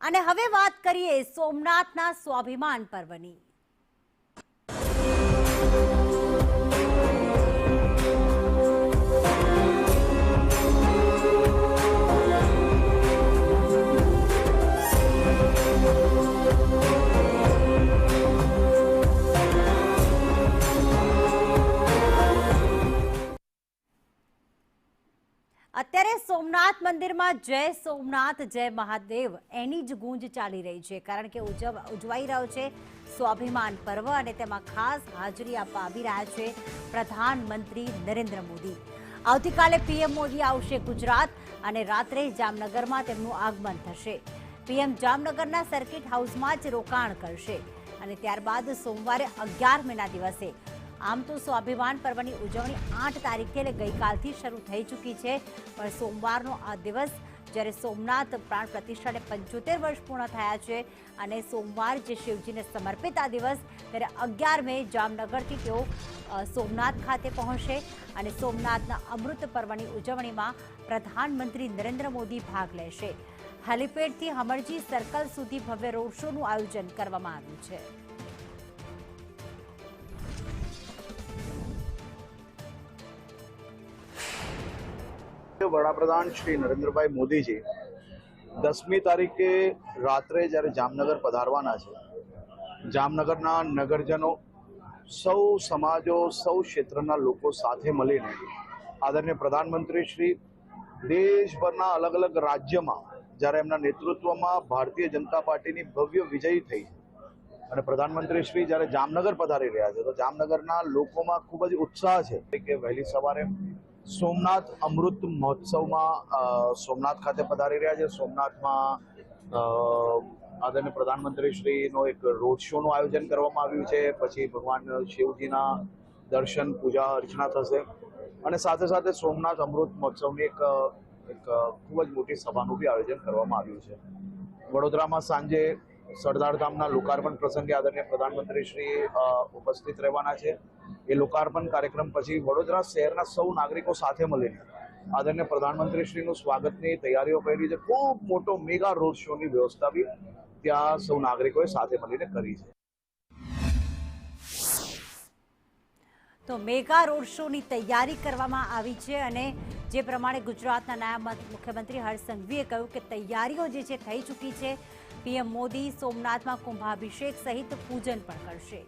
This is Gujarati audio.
અને હવે વાત કરીએ સોમનાથના સ્વાભિમાન પર્વની। અત્યારે સોમનાથ મંદિરમાં જય સોમનાથ જય મહાદેવ એની જ ગૂંજ ચાલી રહી છે, કારણ કે ઉજવાઈ રહ્યો છે સ્વાભિમાન પર્વ અને તેમાં ખાસ હાજરી આપવા આવી રહ્યા છે પ્રધાનમંત્રી નરેન્દ્ર મોદી। આવતીકાલે પીએમ મોદી આવશે ગુજરાત અને રાત્રે જામનગરમાં તેમનું આગમન થશે। પીએમ જામનગરના સર્કિટ હાઉસમાં જ રોકાણ કરશે અને ત્યારબાદ સોમવારે 11 મેના દિવસે આમ તો સ્વાભિમાન પર્વની ઉજવણી 8 તારીખે એટલે ગઈકાલથી શરૂ થઈ ચૂકી છે, પણ સોમવારનો આ દિવસ જ્યારે સોમનાથ પ્રાણ પ્રતિષ્ઠાને 75 વર્ષ પૂર્ણ થયા છે અને સોમવાર જે શિવજીને સમર્પિત આ દિવસ, ત્યારે 11 મે જામનગરથી તેઓ સોમનાથ ખાતે પહોંચશે અને સોમનાથના અમૃત પર્વની ઉજવણીમાં પ્રધાનમંત્રી નરેન્દ્ર મોદી ભાગ લેશે। હેલિપેડથી હમરજી સર્કલ સુધી ભવ્ય રોડ શોનું આયોજન કરવામાં આવ્યું છે। વડાપ્રધાન શ્રી નરેન્દ્રભાઈ મોદીજી 10મી તારીખે રાત્રે જ્યારે જામનગર પધારવાના છે, જામનગરના નગરજનો સૌ સમાજો સૌ ક્ષેત્રના લોકો સાથે મળીને આદરણીય પ્રધાનમંત્રી શ્રી દેશભરના અલગ અલગ રાજ્યમાં જ્યારે એમના નેતૃત્વમાં ભારતીય જનતા પાર્ટીની ભવ્ય વિજય થઈ અને પ્રધાનમંત્રી શ્રી જ્યારે જામનગર પધારી રહ્યા છે, તો જામનગરના લોકોમાં ખૂબ જ ઉત્સાહ છે કે વહેલી સવારે સોમનાથ અમૃત મહોત્સવમાં સોમનાથ ખાતે પધારી રહ્યા છે। સોમનાથમાં આદરણીય પ્રધાનમંત્રી શ્રીનો એક રોડ શોનું આયોજન કરવામાં આવ્યું છે, પછી ભગવાન શિવજીના દર્શન પૂજા અર્ચના થશે અને સાથે સાથે સોમનાથ અમૃત મહોત્સવની એક ખૂબ જ મોટી સભાનું બી આયોજન કરવામાં આવ્યું છે। વડોદરામાં સાંજે સરદાર ધામના લોકાર્પણ પ્રસંગે આદરણીય પ્રધાનમંત્રી શ્રી ઉપસ્થિત રહેવાના છે। એ લોકાર્પણ કાર્યક્રમ પછી વડોદરા શહેરના સૌ નાગરિકો સાથે મળીને આદરણીય પ્રધાનમંત્રી શ્રીનું સ્વાગતની તૈયારીઓ કરી છે। ખૂબ મોટો મેગા રોડ શોની વ્યવસ્થા બી ત્યાં સૌ નાગરિકોએ સાથે મળીને કરી છે। તો મેગા રોડ શોની તૈયારી કરવામાં આવી છે અને જે પ્રમાણે ગુજરાતના નાયબ મુખ્યમંત્રી હર્ષ સંઘવીએ કહ્યું કે તૈયારીઓ જે છે થઈ ચૂકી છે। પીએમ મોદી સોમનાથમાં કુંભાભિષેક સહિત પૂજન પણ કરશે।